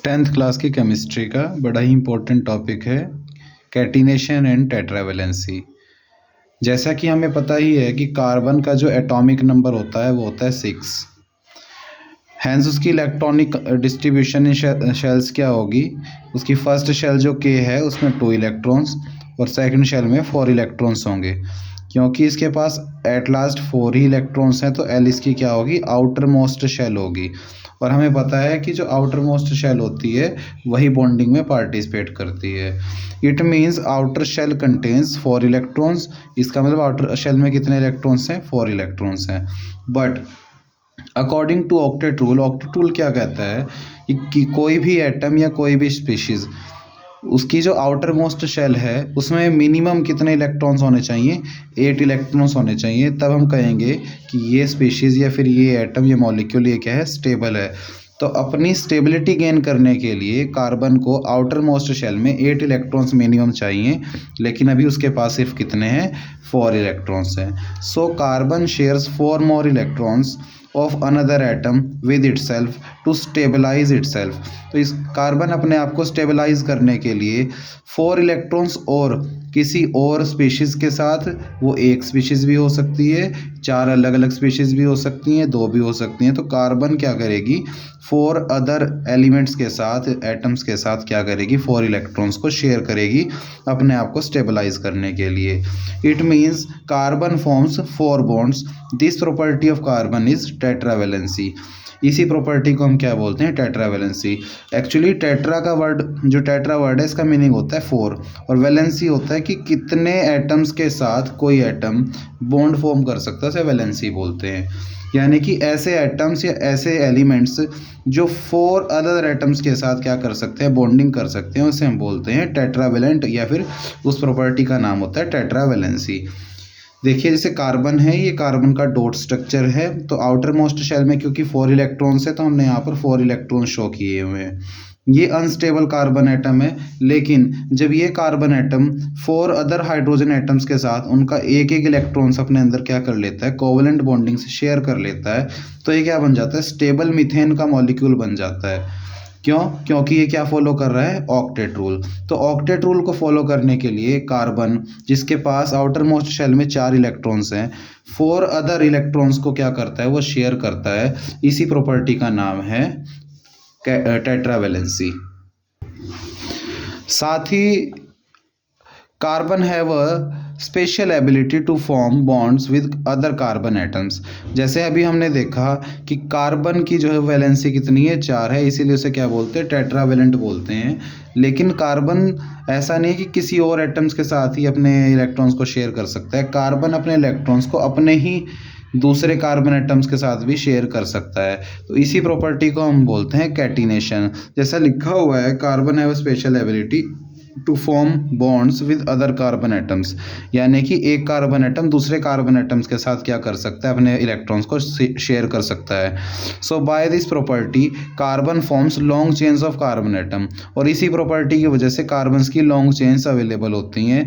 10th class की chemistry का बड़ा ही इम्पोर्टेंट टॉपिक है कैटिनेशन एंड टेट्रावेलेंसी। जैसा कि हमें पता ही है कि कार्बन का जो एटॉमिक नंबर होता है वो होता है 6। हैंस उसकी इलेक्ट्रॉनिक डिस्ट्रीब्यूशन इन शेल्स क्या होगी, उसकी फर्स्ट शेल जो के है उसमें 2 इलेक्ट्रॉन्स और सेकंड शेल में 4 इलेक्ट्रॉन्स होंगे। क्योंकि इसके पास एट लास्ट 4 ही इलेक्ट्रॉन्स हैं तो एल इसकी क्या होगी, आउटर मोस्ट शेल होगी। और हमें पता है कि जो आउटर मोस्ट शेल होती है वही बॉन्डिंग में पार्टिसिपेट करती है। It means outer shell contains 4 electrons. इसका मतलब आउटर शेल में कितने इलेक्ट्रॉन्स हैं, 4 इलेक्ट्रॉन्स हैं। But according to octet rule क्या कहता है कि कोई भी एटम या कोई भी स्पीशीज़ उसकी जो आउटर मोस्ट शेल है उसमें मिनिमम कितने इलेक्ट्रॉन्स होने चाहिए, 8 इलेक्ट्रॉन्स होने चाहिए। तब हम कहेंगे कि ये स्पीशीज़ या फिर ये एटम, ये मॉलिक्यूल, ये क्या है, स्टेबल है। तो अपनी स्टेबिलिटी गेन करने के लिए कार्बन को आउटर मोस्ट शेल में 8 इलेक्ट्रॉन्स मिनिमम चाहिए, लेकिन अभी उसके पास सिर्फ कितने हैं, 4 इलेक्ट्रॉन्स हैं। So carbon shares 4 more electrons of another atom with itself to stabilize itself. तो इस कार्बन अपने आप को स्टेबलाइज करने के लिए 4 इलेक्ट्रॉन्स और किसी और स्पीशीज़ के साथ, वो एक स्पीशीज़ भी हो सकती है, 4 अलग अलग स्पीशीज़ भी हो सकती हैं, 2 भी हो सकती हैं। तो कार्बन क्या करेगी, 4 अदर एलिमेंट्स के साथ, एटम्स के साथ क्या करेगी, 4 इलेक्ट्रॉन्स को शेयर करेगी अपने आप को स्टेबलाइज करने के लिए। It means carbon forms 4 bonds. This property of carbon is tetravalency. इसी प्रॉपर्टी को हम क्या बोलते हैं, टेट्रावेलेंसी। एक्चुअली टेट्रा का वर्ड, जो टेट्रा वर्ड है, इसका मीनिंग होता है 4 और वैलेंसी होता है कि कितने एटम्स के साथ कोई एटम बॉन्ड फॉर्म कर सकता है, उसे वैलेंसी बोलते हैं। यानी कि ऐसे एटम्स या ऐसे एलिमेंट्स जो 4 अदर एटम्स के साथ क्या कर सकते हैं, बॉन्डिंग कर सकते हैं, उसे हम बोलते हैं टेट्रावेलेंट, या फिर उस प्रॉपर्टी का नाम होता है टेट्रावेलेंसी। देखिए जैसे कार्बन है, ये कार्बन का डॉट स्ट्रक्चर है। तो आउटर मोस्ट शेल में क्योंकि 4 इलेक्ट्रॉन्स है तो हमने यहाँ पर 4 इलेक्ट्रॉन शो किए हुए हैं। ये अनस्टेबल कार्बन एटम है, लेकिन जब ये carbon atom 4 other hydrogen atoms के साथ उनका एक एक इलेक्ट्रॉन्स अपने अंदर क्या कर लेता है, कोवेलेंट बॉन्डिंग से शेयर कर लेता है, तो ये क्या बन जाता है, स्टेबल मीथेन का मॉलिक्यूल बन जाता है। क्यों? क्योंकि ये क्या फॉलो कर रहा है, ऑक्टेट रूल। तो ऑक्टेट रूल को फॉलो करने के लिए कार्बन, जिसके पास आउटर मोस्ट शेल में 4 इलेक्ट्रॉन्स हैं, 4 अदर इलेक्ट्रॉन्स को क्या करता है, वो शेयर करता है। इसी प्रॉपर्टी का नाम है टेट्रावेलेंसी। साथ ही carbon have a special ability to form bonds with other carbon atoms. जैसे अभी हमने देखा कि कार्बन की जो है वैलेंसी कितनी है, 4 है, इसीलिए उसे क्या बोलते हैं, टेट्रावेलेंट बोलते हैं। लेकिन कार्बन ऐसा नहीं कि किसी और एटम्स के साथ ही अपने इलेक्ट्रॉन्स को शेयर कर सकता है। कार्बन अपने इलेक्ट्रॉन्स को अपने ही दूसरे कार्बन एटम्स के साथ भी शेयर कर सकता है। तो इसी प्रॉपर्टी को हम बोलते हैं कैटिनेशन। जैसा लिखा हुआ है, carbon have a special ability to form bonds with other carbon atoms. यानी कि एक कार्बन एटम दूसरे कार्बन एटम्स के साथ क्या कर सकता है, अपने इलेक्ट्रॉन्स को शेयर कर सकता है। So by this property carbon forms long chains of carbon atom. और इसी प्रॉपर्टी की वजह से कार्बन्स की लॉन्ग चेन्स अवेलेबल होती हैं।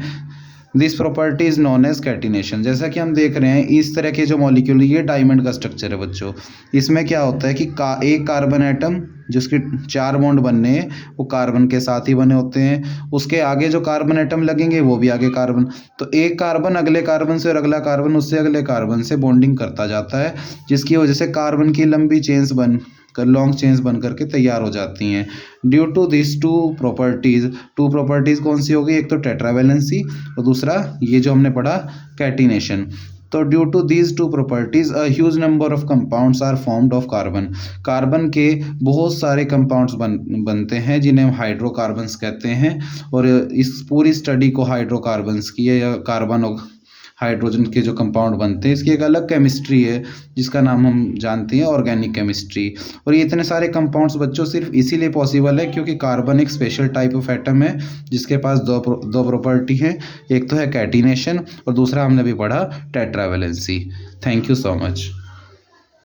This property is known as catenation. जैसा कि हम देख रहे हैं, इस तरह के जो मॉलिक्यूल, ये डायमंड का स्ट्रक्चर है बच्चों। इसमें क्या होता है कि एक कार्बन एटम जिसके 4 बॉन्ड बनने हैं वो कार्बन के साथ ही बने होते हैं। उसके आगे जो कार्बन एटम लगेंगे वो भी आगे कार्बन। तो एक कार्बन अगले कार्बन से और अगला कार्बन उससे अगले कार्बन से बॉन्डिंग करता जाता है, जिसकी वजह से कार्बन की लंबी चेन्स लॉन्ग चेन्स बन करके तैयार हो जाती हैं। Due to this two properties कौन सी होगी, एक तो टेट्रावेलेंसी और दूसरा ये जो हमने पढ़ा कैटिनेशन। तो due to these 2 properties a huge number of compounds are formed of carbon. Carbon के बहुत सारे कंपाउंड्स बनते हैं जिन्हें हम हाइड्रोकार्बन्स कहते हैं। और इस पूरी स्टडी को हाइड्रोकार्बन्स की है, या कार्बन और हाइड्रोजन के जो कंपाउंड बनते हैं, इसकी एक अलग केमिस्ट्री है जिसका नाम हम जानते हैं ऑर्गेनिक केमिस्ट्री। और ये इतने सारे कंपाउंड्स बच्चों सिर्फ इसीलिए पॉसिबल है क्योंकि कार्बन एक स्पेशल टाइप ऑफ एटम है जिसके पास दो प्रॉपर्टी हैं। एक तो है कैटिनेशन और दूसरा हमने भी पढ़ा tetravalency. Thank you so much.